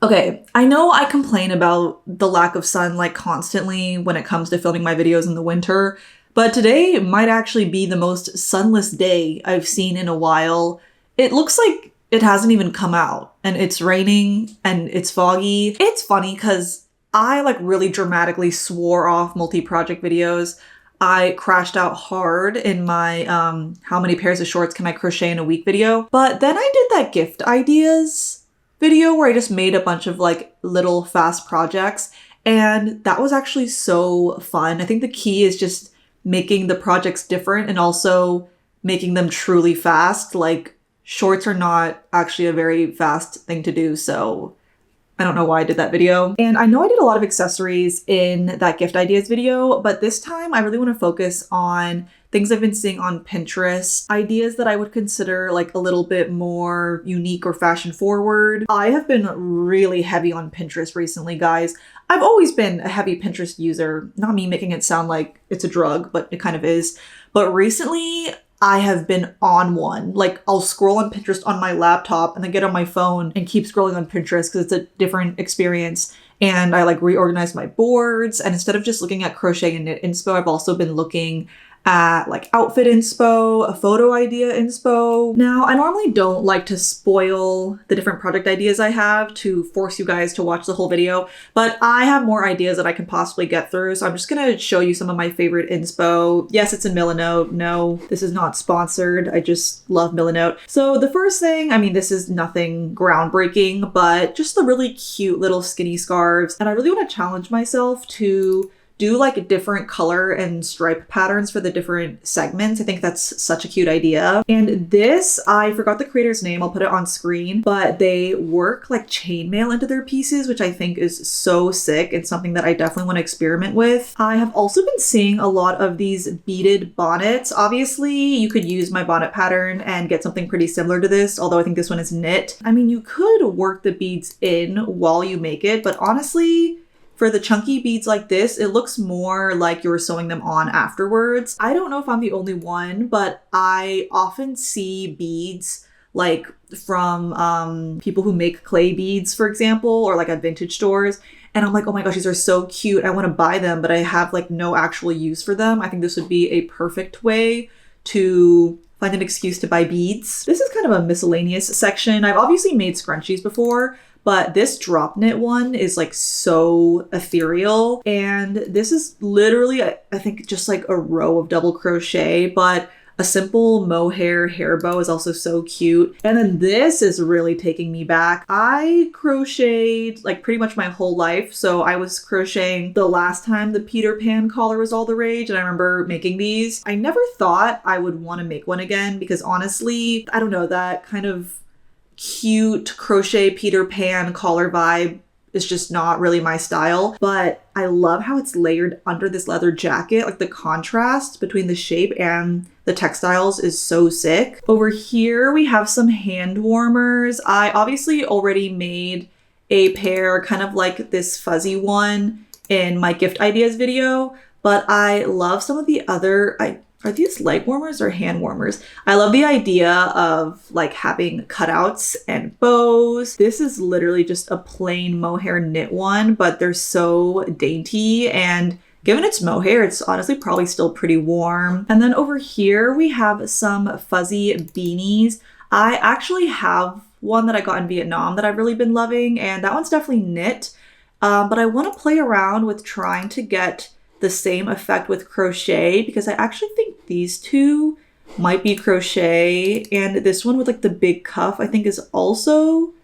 Okay, I know I complain about the lack of sun like constantly when it comes to filming my videos in the winter, but today might actually be the most sunless day I've seen in a while. It looks like it hasn't even come out, and it's raining and it's foggy. It's funny because I like really dramatically swore off multi-project videos. I crashed out hard in my how many pairs of shorts can I crochet in a week video, but then I did that gift ideas video where I just made a bunch of like little fast projects, and that was actually so fun. I think the key is just making the projects different and also making them truly fast. Like shorts are not actually a very fast thing to do, so I don't know why I did that video. And I know I did a lot of accessories in that gift ideas video, but this time I really want to focus on things I've been seeing on Pinterest, ideas that I would consider like a little bit more unique or fashion forward. I have been really heavy on Pinterest recently, guys. I've always been a heavy Pinterest user, not me making it sound like it's a drug, but it kind of is. But recently I have been on one. Like I'll scroll on Pinterest on my laptop and then get on my phone and keep scrolling on Pinterest because it's a different experience. And I like reorganize my boards. And instead of just looking at crochet and knit inspo, I've also been looking at like outfit inspo, a photo idea inspo. Now, I normally don't like to spoil the different project ideas I have to force you guys to watch the whole video, but I have more ideas that I can possibly get through. So I'm just gonna show you some of my favorite inspo. Yes, it's in Millinote. No, this is not sponsored. I just love Millinote. So the first thing, I mean, this is nothing groundbreaking, but just the really cute little skinny scarves. And I really want to challenge myself to do like different color and stripe patterns for the different segments. I think that's such a cute idea. And this, I forgot the creator's name, I'll put it on screen, but they work like chainmail into their pieces, which I think is so sick and something that I definitely want to experiment with. I have also been seeing a lot of these beaded bonnets. Obviously, you could use my bonnet pattern and get something pretty similar to this, although I think this one is knit. I mean, you could work the beads in while you make it, but honestly, for the chunky beads like this, it looks more like you're sewing them on afterwards. I don't know if I'm the only one, but I often see beads like from people who make clay beads, for example, or like at vintage stores. And I'm like, oh my gosh, these are so cute. I want to buy them, but I have like no actual use for them. I think this would be a perfect way to find an excuse to buy beads. This is kind of a miscellaneous section. I've obviously made scrunchies before, but this drop knit one is like so ethereal. And this is literally, I think, just like a row of double crochet, but a simple mohair hair bow is also so cute. And then this is really taking me back. I crocheted like pretty much my whole life. So I was crocheting the last time the Peter Pan collar was all the rage. And I remember making these. I never thought I would want to make one again because honestly, I don't know, that kind of cute crochet Peter Pan collar vibe is just not really my style, but I love how it's layered under this leather jacket. Like the contrast between the shape and the textiles is so sick. Over here we have some hand warmers. I obviously already made a pair kind of like this fuzzy one in my gift ideas video, but I love some of the other, are these leg warmers or hand warmers? I love the idea of like having cutouts and bows. This is literally just a plain mohair knit one, but they're so dainty, and given it's mohair, it's honestly probably still pretty warm. And then over here we have some fuzzy beanies. I actually have one that I got in Vietnam that I've really been loving, and that one's definitely knit, but I want to play around with trying to get the same effect with crochet because I actually think these two might be crochet, and this one with like the big cuff I think is also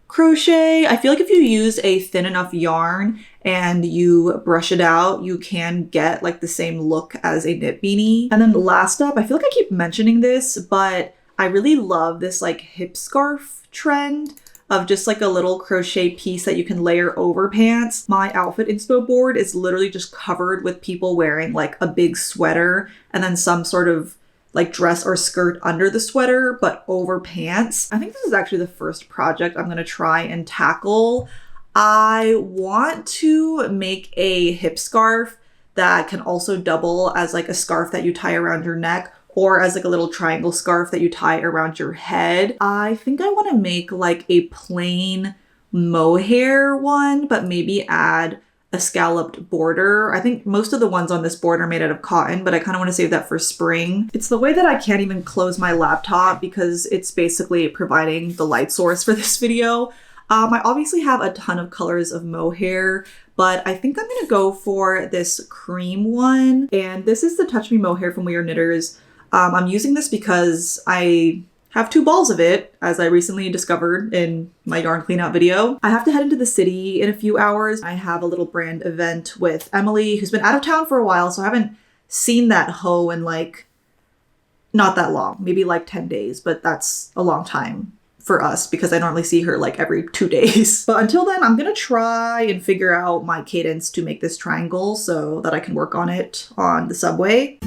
crochet. I feel like if you use a thin enough yarn and you brush it out, you can get like the same look as a knit beanie. And then last up, I feel like I keep mentioning this, but I really love this like hip scarf trend of just like a little crochet piece that you can layer over pants. My outfit inspo board is literally just covered with people wearing like a big sweater and then some sort of like dress or skirt under the sweater, but over pants. I think this is actually the first project I'm gonna try and tackle. I want to make a hip scarf that can also double as like a scarf that you tie around your neck, or as like a little triangle scarf that you tie around your head. I think I want to make like a plain mohair one, but maybe add a scalloped border. I think most of the ones on this board are made out of cotton, but I kind of want to save that for spring. It's the way that I can't even close my laptop because it's basically providing the light source for this video. I obviously have a ton of colors of mohair, but I think I'm gonna go for this cream one. And this is the Touch Me Mohair from We Are Knitters. I'm using this because I have 2 balls of it, as I recently discovered in my yarn cleanout video. I have to head into the city in a few hours. I have a little brand event with Emily, who's been out of town for a while, so I haven't seen that hoe in like, not that long, maybe like 10 days, but that's a long time for us because I normally see her like every 2 days. But until then, I'm gonna try and figure out my cadence to make this triangle so that I can work on it on the subway.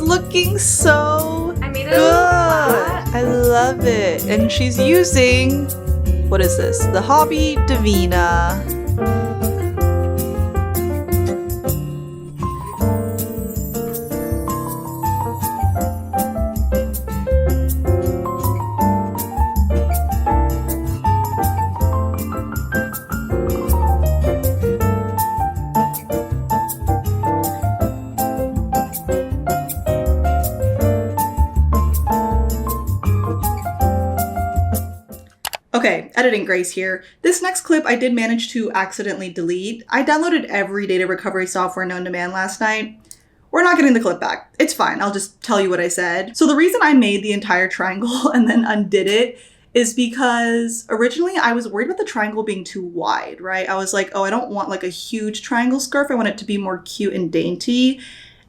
Looking so good. I love it. And she's using, what is this? The Hobby Divina. Okay, editing Grace here. This next clip I did manage to accidentally delete. I downloaded every data recovery software known to man last night. We're not getting the clip back. It's fine, I'll just tell you what I said. So the reason I made the entire triangle and then undid it is because originally I was worried about the triangle being too wide, right? I was like, oh, I don't want like a huge triangle scarf. I want it to be more cute and dainty.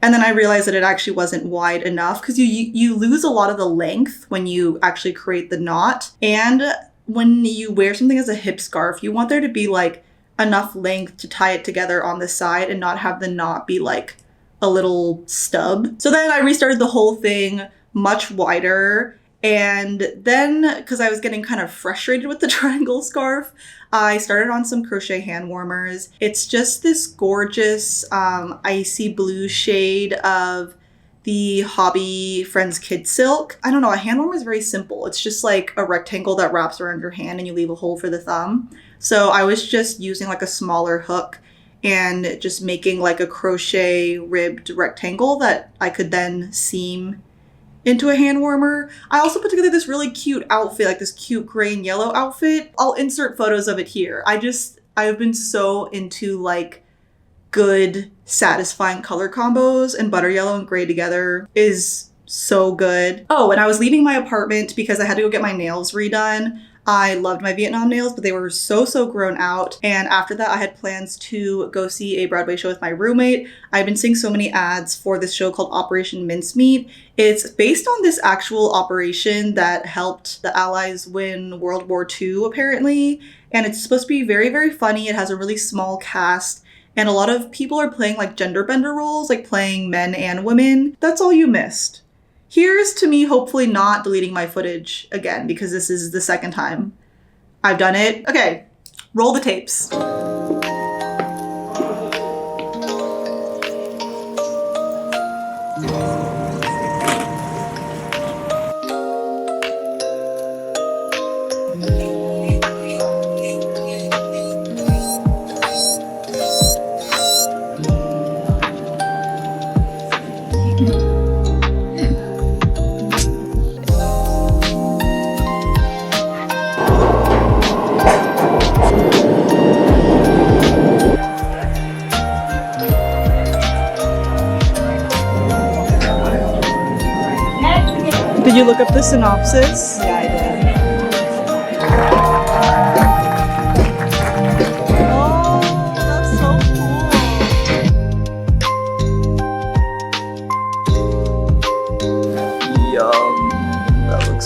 And then I realized that it actually wasn't wide enough because you lose a lot of the length when you actually create the knot. And when you wear something as a hip scarf, you want there to be like enough length to tie it together on the side and not have the knot be like a little stub. So then I restarted the whole thing much wider. And then, because I was getting kind of frustrated with the triangle scarf, I started on some crochet hand warmers. It's just this gorgeous icy blue shade of the Hobby Friends Kid Silk. I don't know, a hand warmer is very simple. It's just like a rectangle that wraps around your hand and you leave a hole for the thumb. So I was just using like a smaller hook and just making like a crochet ribbed rectangle that I could then seam into a hand warmer. I also put together this really cute outfit, like this cute gray and yellow outfit. I'll insert photos of it here. I've been so into like good, satisfying color combos, and butter yellow and gray together is so good. Oh, and I was leaving my apartment because I had to go get my nails redone. I loved my Vietnam nails, but they were so grown out. And after that, I had plans to go see a Broadway show with my roommate. I've been seeing so many ads for this show called Operation Mincemeat. It's based on this actual operation that helped the Allies win World War II, apparently. And it's supposed to be very funny. It has a really small cast. And a lot of people are playing like gender bender roles, like playing men and women. That's all you missed. Here's to me hopefully not deleting my footage again, because this is the second time I've done it. Okay, roll the tapes. Did you look up the synopsis? Yeah, I did. Oh, that's so cool. Yum. That looks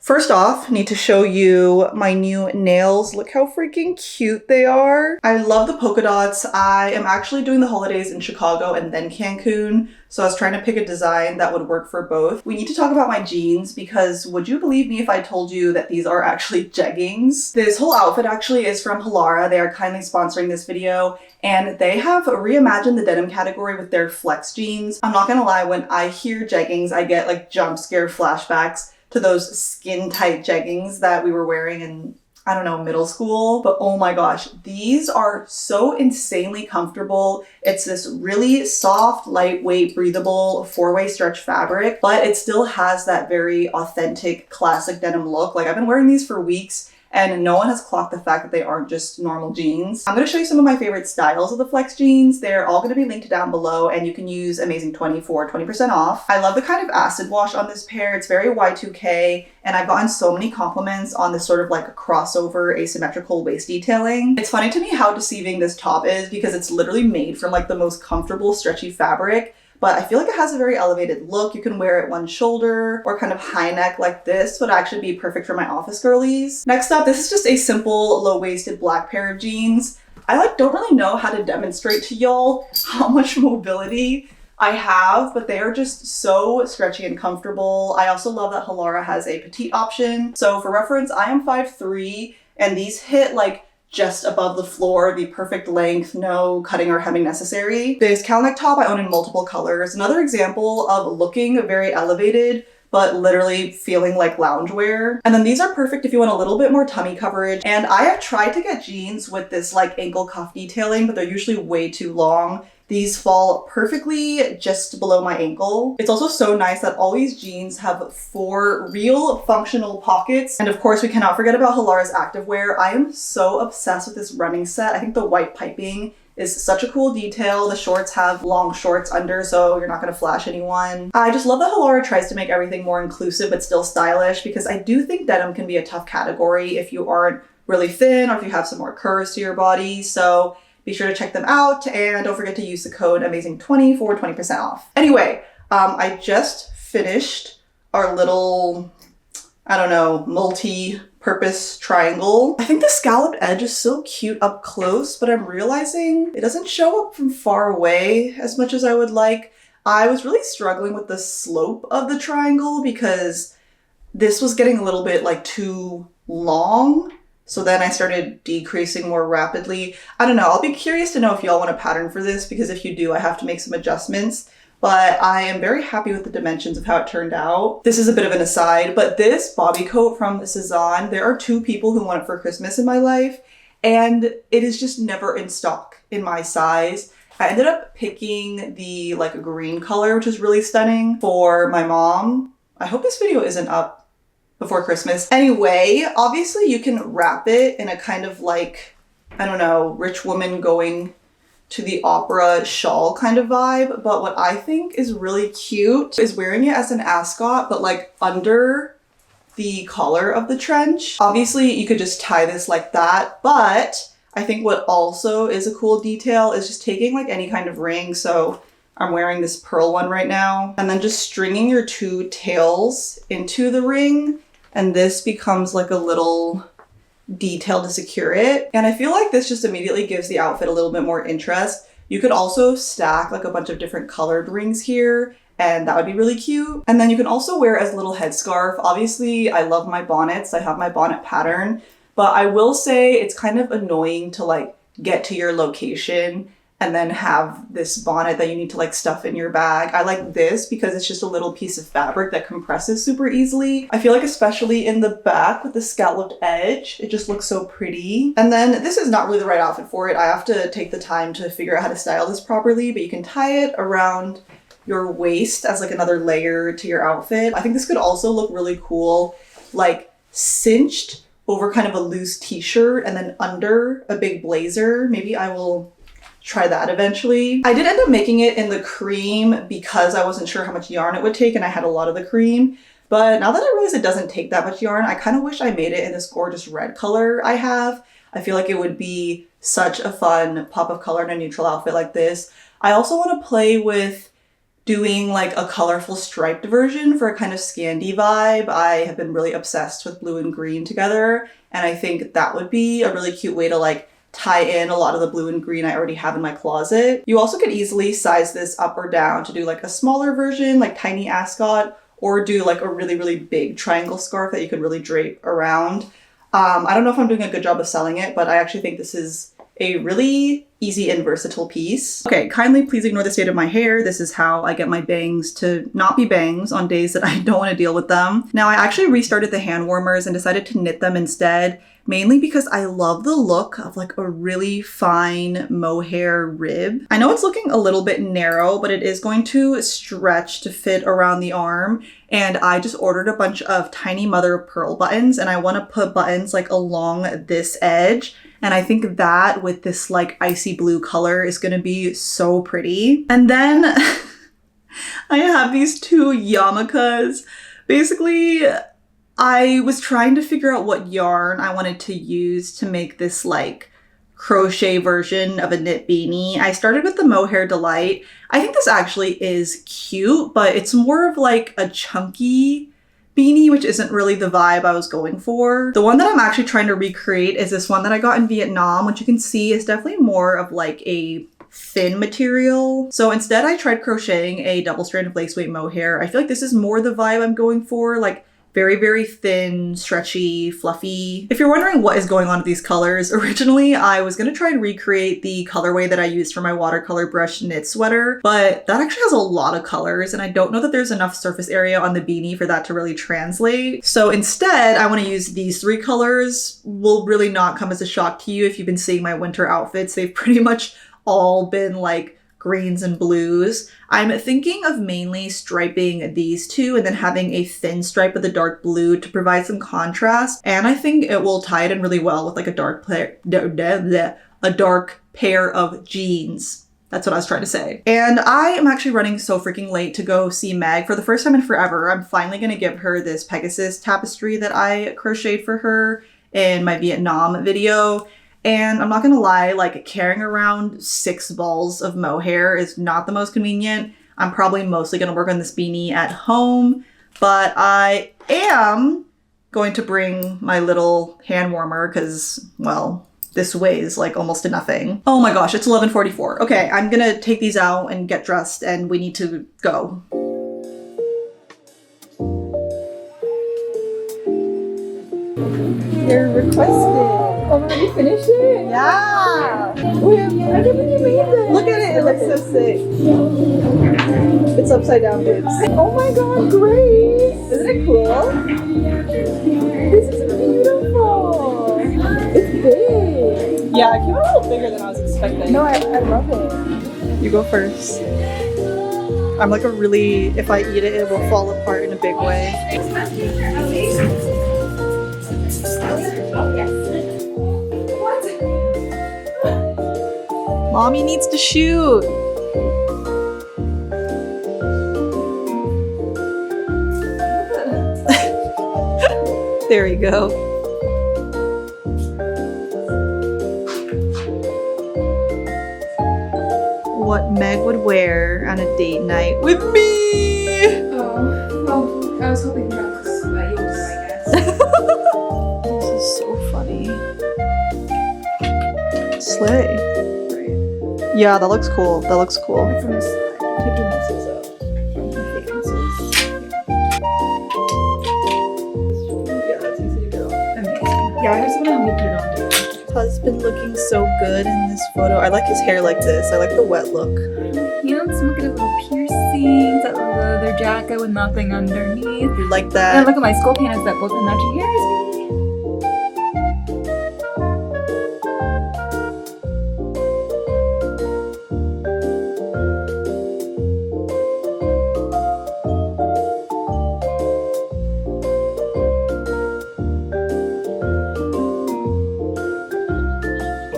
First off, need to show you my new nails. Look how freaking cute they are. I love the polka dots. I am actually doing the holidays in Chicago and then Cancun, so I was trying to pick a design that would work for both. We need to talk about my jeans because would you believe me if I told you that these are actually jeggings? This whole outfit actually is from Halara. They are kindly sponsoring this video, and they have reimagined the denim category with their flex jeans. I'm not gonna lie, when I hear jeggings, I get like jump scare flashbacks to those skin tight jeggings that we were wearing in, I don't know, middle school. But oh my gosh, these are so insanely comfortable. It's this really soft, lightweight, breathable, four-way stretch fabric, but it still has that very authentic classic denim look. Like I've been wearing these for weeks and no one has clocked the fact that they aren't just normal jeans. I'm gonna show you some of my favorite styles of the flex jeans. They're all gonna be linked down below and you can use Amazing20 for 20% off. I love the kind of acid wash on this pair. It's very Y2K and I've gotten so many compliments on this sort of like crossover asymmetrical waist detailing. It's funny to me how deceiving this top is because it's literally made from like the most comfortable stretchy fabric, but I feel like it has a very elevated look. You can wear it one shoulder or kind of high neck like this would actually be perfect for my office girlies. Next up, this is just a simple low-waisted black pair of jeans. I don't really know how to demonstrate to y'all how much mobility I have, but they are just so stretchy and comfortable. I also love that Halara has a petite option. So for reference, I am 5'3", and these hit like just above the floor, the perfect length, no cutting or hemming necessary. This cowl neck top I own in multiple colors. Another example of looking very elevated, but literally feeling like loungewear. And then these are perfect if you want a little bit more tummy coverage. And I have tried to get jeans with this like ankle cuff detailing, but they're usually way too long. These fall perfectly just below my ankle. It's also so nice that all these jeans have 4 real functional pockets. And of course, we cannot forget about Halara's activewear. I am so obsessed with this running set. I think the white piping is such a cool detail. The shorts have long shorts under, so you're not gonna flash anyone. I just love that Halara tries to make everything more inclusive but still stylish, because I do think denim can be a tough category if you aren't really thin or if you have some more curves to your body. So be sure to check them out and don't forget to use the code Amazing20 for 20% off. Anyway, I just finished our little, I don't know, multi-purpose triangle. I think the scalloped edge is so cute up close, but I'm realizing it doesn't show up from far away as much as I would like. I was really struggling with the slope of the triangle because this was getting a little bit like too long. So then I started decreasing more rapidly. I don't know, I'll be curious to know if y'all want a pattern for this, because if you do, I have to make some adjustments. But I am very happy with the dimensions of how it turned out. This is a bit of an aside, but this bobby coat from Socinched, there are 2 people who want it for Christmas in my life, and it is just never in stock in my size. I ended up picking the like green color, which is really stunning, for my mom. I hope this video isn't up before Christmas. Anyway, obviously you can wrap it in a kind of like, I don't know, rich woman going to the opera shawl kind of vibe. But what I think is really cute is wearing it as an ascot, but like under the collar of the trench. Obviously you could just tie this like that, but I think what also is a cool detail is just taking like any kind of ring. So I'm wearing this pearl one right now, and then just stringing your 2 tails into the ring. And this becomes like a little detail to secure it. And I feel like this just immediately gives the outfit a little bit more interest. You could also stack like a bunch of different colored rings here, and that would be really cute. And then you can also wear it as a little headscarf. Obviously, I love my bonnets. I have my bonnet pattern, but I will say it's kind of annoying to like get to your location and then have this bonnet that you need to like stuff in your bag. I like this because it's just a little piece of fabric that compresses super easily. I feel like especially in the back with the scalloped edge, it just looks so pretty. And then this is not really the right outfit for it. I have to take the time to figure out how to style this properly, but you can tie it around your waist as like another layer to your outfit. I think this could also look really cool, like cinched over kind of a loose t-shirt and then under a big blazer. Maybe I will try that eventually. I did end up making it in the cream because I wasn't sure how much yarn it would take and I had a lot of the cream. But now that I realize it doesn't take that much yarn, I kind of wish I made it in this gorgeous red color I have. I feel like it would be such a fun pop of color in a neutral outfit like this. I also want to play with doing like a colorful striped version for a kind of Scandi vibe. I have been really obsessed with blue and green together, and I think that would be a really cute way to like tie in a lot of the blue and green I already have in my closet. You also could easily size this up or down to do like a smaller version, like tiny ascot, or do like a really, really big triangle scarf that you could really drape around. I don't know if I'm doing a good job of selling it, but I actually think this is a really easy and versatile piece. Okay, kindly please ignore the state of my hair. This is how I get my bangs to not be bangs on days that I don't want to deal with them. Now, I actually restarted the hand warmers and decided to knit them instead, mainly because I love the look of like a really fine mohair rib. I know it's looking a little bit narrow, but it is going to stretch to fit around the arm. And I just ordered a bunch of tiny mother of pearl buttons, and I want to put buttons like along this edge. And I think that with this like icy blue color is going to be so pretty. And then I have these two yarmulkes. Basically, I was trying to figure out what yarn I wanted to use to make this like crochet version of a knit beanie. I started with the Mohair Delight. I think this actually is cute, but it's more of like a chunky beanie, which isn't really the vibe I was going for. The one that I'm actually trying to recreate is this one that I got in Vietnam, which you can see is definitely more of like a thin material. So instead I tried crocheting a double strand of lace weight mohair. I feel like this is more the vibe I'm going for, like very, very thin, stretchy, fluffy. If you're wondering what is going on with these colors, originally I was gonna try and recreate the colorway that I used for my watercolor brush knit sweater, but that actually has a lot of colors and I don't know that there's enough surface area on the beanie for that to really translate. So instead, I wanna use these three colors. Will really not come as a shock to you if you've been seeing my winter outfits. They've pretty much all been like greens and blues. I'm thinking of mainly striping these two and then having a thin stripe of the dark blue to provide some contrast. And I think it will tie it in really well with like a dark pair of jeans. That's what I was trying to say. And I am actually running so freaking late to go see Meg for the first time in forever. I'm finally gonna give her this Pegasus tapestry that I crocheted for her in my Vietnam video. And I'm not gonna lie, like carrying around 6 balls of mohair is not the most convenient. I'm probably mostly gonna work on this beanie at home, but I am going to bring my little hand warmer because, well, this weighs like almost to nothing. Oh my gosh, it's 11:44. Okay, I'm gonna take these out and get dressed and we need to go. You're requested. Oh, did you finish it? Yeah! Wait, I can't believe you made this. Look at it, it looks so sick. It's upside down, babes. Oh my god, Grace! Isn't it cool? This is beautiful. It's big. Yeah, it came out a little bigger than I was expecting. No, I love it. You go first. I'm like a really, if I eat it, it will fall apart in a big way. Mommy needs to shoot. There you go. What Meg would wear on a date night with me. Oh, well, I was hoping that was what you would do, I guess. This is so funny. Slay. Right. Yeah, that looks cool. That looks cool. From the side. Taking pieces out. From the thicknesses. Yeah, that's easy to go. Amazing. Yeah, I just want to make it on day. Husband looking so good in this photo. I like his hair like this. I like the wet look. Hands, look at a little piercings, that little leather jacket with nothing underneath. You like And that? look at my skull panels that both have matching hair as me.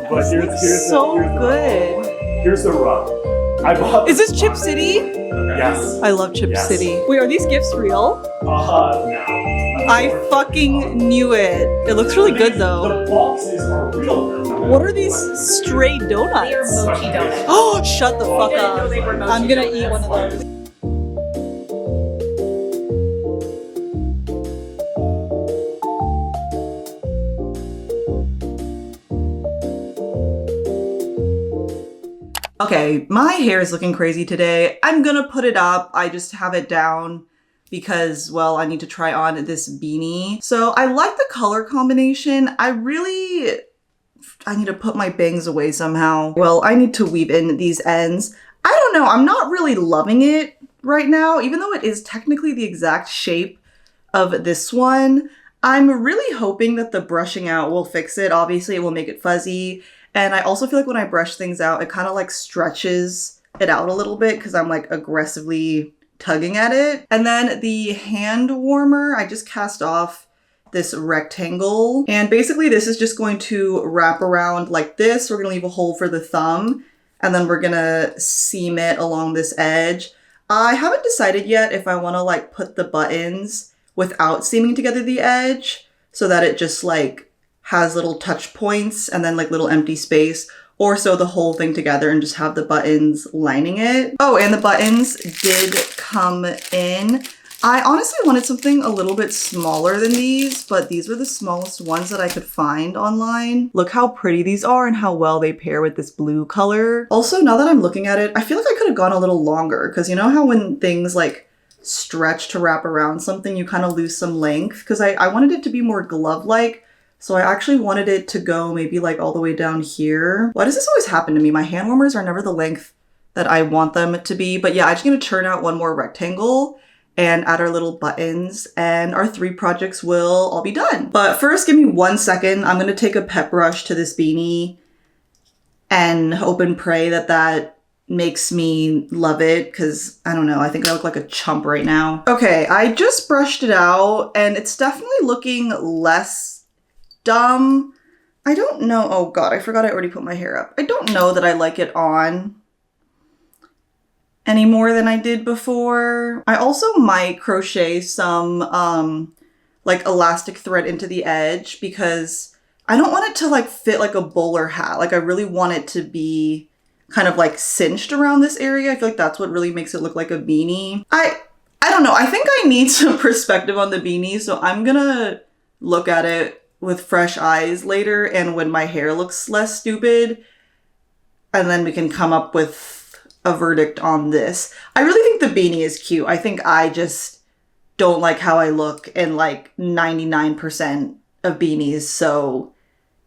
But here's So the good. Here's the rub. I bought. Is this Chip City? Yes. I love Chip Yes. City. Wait, are these gifts real? No. I fucking knew it. It looks really good though. The boxes are real though. What are these stray donuts? They are mochi donuts. Oh, shut the fuck didn't know up. they were mochi I'm gonna eat donuts. one of those. Okay, my hair is looking crazy today. I'm gonna put it up. I just have it down because, well, I need to try on this beanie. So I like the color combination. I need to put my bangs away somehow. Well, I need to weave in these ends. I don't know, I'm not really loving it right now, even though it is technically the exact shape of this one. I'm really hoping that the brushing out will fix it. Obviously, it will make it fuzzy. And I also feel like when I brush things out, it kind of like stretches it out a little bit because I'm like aggressively tugging at it. And then the hand warmer, I just cast off this rectangle. And basically this is just going to wrap around like this. We're gonna leave a hole for the thumb and then we're gonna seam it along this edge. I haven't decided yet if I wanna like put the buttons without seaming together the edge so that it just like has little touch points and then like little empty space, or sew the whole thing together and just have the buttons lining it. Oh, and the buttons did come in. I honestly wanted something a little bit smaller than these, but these were the smallest ones that I could find online. Look how pretty these are and how well they pair with this blue color. Also, now that I'm looking at it, I feel like I could have gone a little longer because you know how when things like stretch to wrap around something, you kind of lose some length? Because I wanted it to be more glove-like. So I actually wanted it to go maybe like all the way down here. Why does this always happen to me? My hand warmers are never the length that I want them to be. But yeah, I'm just gonna turn out one more rectangle and add our little buttons and our 3 projects will all be done. But first, give me 1 second. I'm gonna take a pet brush to this beanie and hope and pray that that makes me love it because I don't know, I think I look like a chump right now. Okay, I just brushed it out and it's definitely looking less dumb. I don't know. Oh God, I forgot I already put my hair up. I don't know that I like it on any more than I did before. I also might crochet some like elastic thread into the edge because I don't want it to like fit like a bowler hat. Like I really want it to be kind of like cinched around this area. I feel like that's what really makes it look like a beanie. I don't know. I think I need some perspective on the beanie, so I'm gonna look at it with fresh eyes later and when my hair looks less stupid, and then we can come up with a verdict on this. I really think the beanie is cute. I think I just don't like how I look in like 99% of beanies, so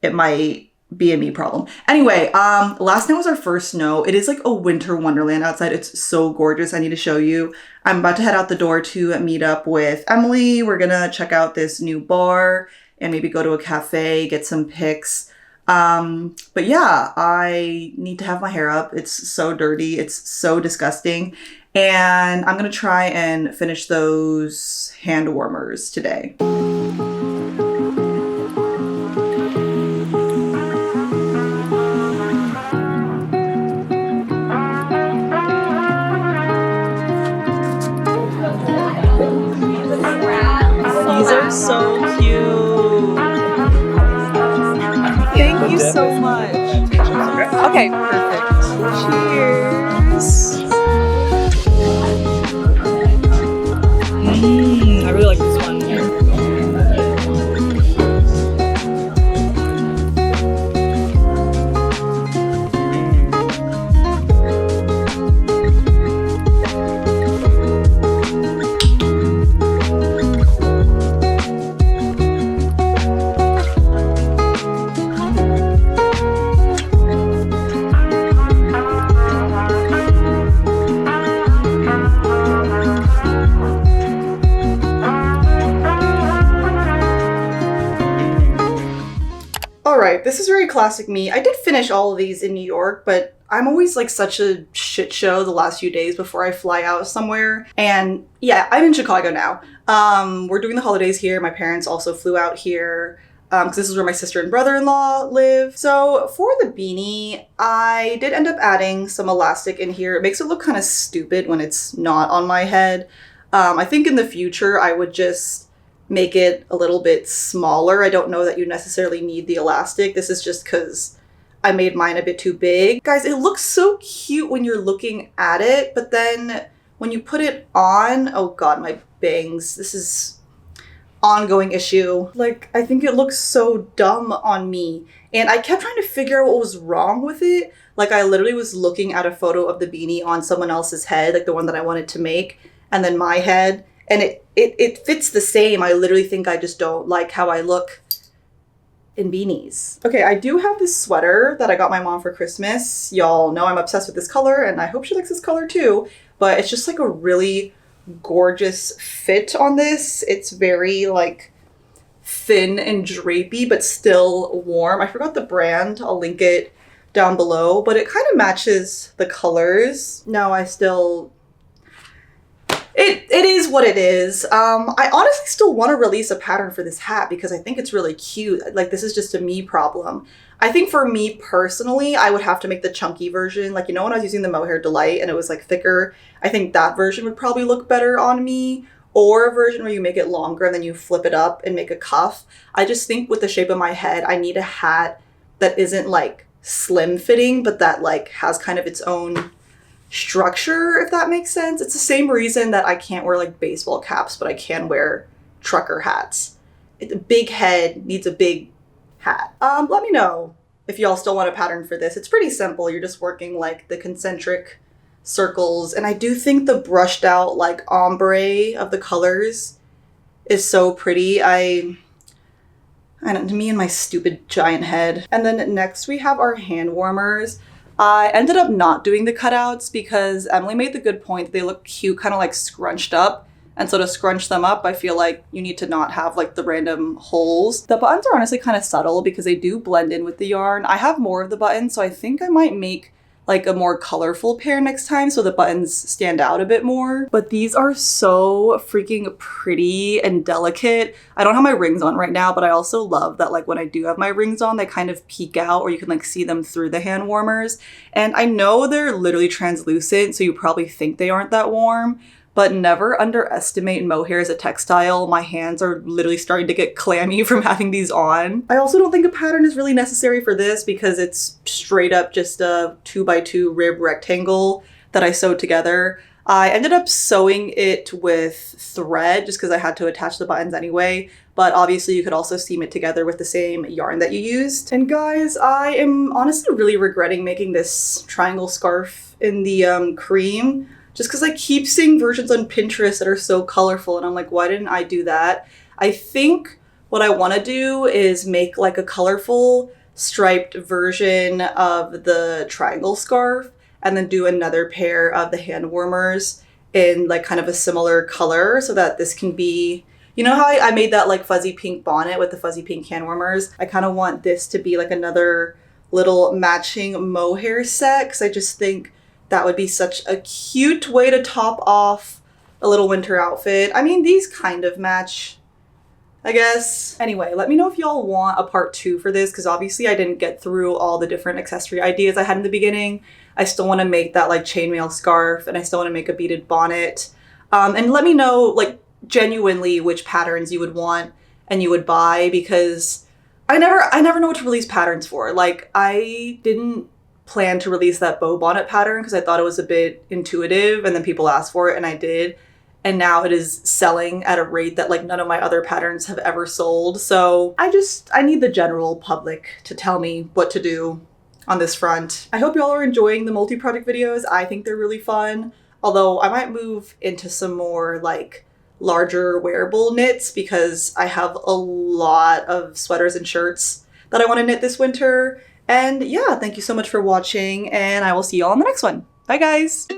it might be a me problem. Anyway, last night was our first snow. It is like a winter wonderland outside. It's so gorgeous. I need to show you. I'm about to head out the door to meet up with Emily. We're gonna check out this new bar and maybe go to a cafe, get some pics. But yeah, I need to have my hair up. It's so dirty. It's so disgusting. And I'm gonna try and finish those hand warmers today. These are so cute. Thank you so much. Okay, perfect. Cheers. I really like this one. This is very classic me. I did finish all of these in New York, but I'm always like such a shit show the last few days before I fly out somewhere. And yeah, I'm in Chicago now. We're doing the holidays here. My parents also flew out here because this is where my sister and brother-in-law live. So for the beanie, I did end up adding some elastic in here. It makes it look kind of stupid when it's not on my head. I think in the future, I would just make it a little bit smaller. I don't know that you necessarily need the elastic. This is just because I made mine a bit too big. Guys, it looks so cute when you're looking at it, but then when you put it on, oh God, my bangs, this is ongoing issue. Like, I think it looks so dumb on me. And I kept trying to figure out what was wrong with it. Like I literally was looking at a photo of the beanie on someone else's head, like the one that I wanted to make, and then my head, and it fits the same. I literally think I just don't like how I look in beanies. Okay, I do have this sweater that I got my mom for Christmas. Y'all know I'm obsessed with this color, and I hope she likes this color too, but it's just like a really gorgeous fit on this. It's very like thin and drapey, but still warm. I forgot the brand. I'll link it down below, but it kind of matches the colors. No, I still... It is what it is. I honestly still want to release a pattern for this hat because I think it's really cute. Like, this is just a me problem. I think for me personally, I would have to make the chunky version. Like, you know, when I was using the Mohair Delight and it was like thicker, I think that version would probably look better on me. Or a version where you make it longer and then you flip it up and make a cuff. I just think with the shape of my head, I need a hat that isn't like slim fitting, but that like has kind of its own structure, if that makes sense. It's the same reason that I can't wear like baseball caps, but I can wear trucker hats. A big head needs a big hat. Let me know if y'all still want a pattern for this. It's pretty simple. You're just working like the concentric circles, and I do think the brushed out like ombre of the colors is so pretty. I don't know, me and my stupid giant head. And then next we have our hand warmers. I ended up not doing the cutouts because Emily made the good point that they look cute, kind of like scrunched up. And so to scrunch them up, I feel like you need to not have like the random holes. The buttons are honestly kind of subtle because they do blend in with the yarn. I have more of the buttons, so I think I might make like a more colorful pair next time so the buttons stand out a bit more. But these are so freaking pretty and delicate. I don't have my rings on right now, but I also love that like when I do have my rings on, they kind of peek out or you can like see them through the hand warmers. And I know they're literally translucent, so you probably think they aren't that warm, but never underestimate mohair as a textile. My hands are literally starting to get clammy from having these on. I also don't think a pattern is really necessary for this because it's straight up just a 2x2 rib rectangle that I sewed together. I ended up sewing it with thread just because I had to attach the buttons anyway, but obviously you could also seam it together with the same yarn that you used. And guys, I am honestly really regretting making this triangle scarf in the cream, just because I keep seeing versions on Pinterest that are so colorful and I'm like, why didn't I do that? I think what I want to do is make like a colorful striped version of the triangle scarf and then do another pair of the hand warmers in like kind of a similar color so that this can be, you know how I made that like fuzzy pink bonnet with the fuzzy pink hand warmers? I kind of want this to be like another little matching mohair set because I just think that would be such a cute way to top off a little winter outfit. I mean, these kind of match, I guess. Anyway, let me know if y'all want a part 2 for this, because obviously I didn't get through all the different accessory ideas I had in the beginning. I still want to make that like chainmail scarf, and I still want to make a beaded bonnet. And let me know like genuinely which patterns you would want and you would buy, because I never know what to release patterns for. Like, I didn't plan to release that bow bonnet pattern because I thought it was a bit intuitive, and then people asked for it and I did. And now it is selling at a rate that like none of my other patterns have ever sold. So I need the general public to tell me what to do on this front. I hope y'all are enjoying the multi-project videos. I think they're really fun. Although I might move into some more like larger wearable knits because I have a lot of sweaters and shirts that I want to knit this winter. And yeah, thank you so much for watching, and I will see you all in the next one. Bye guys!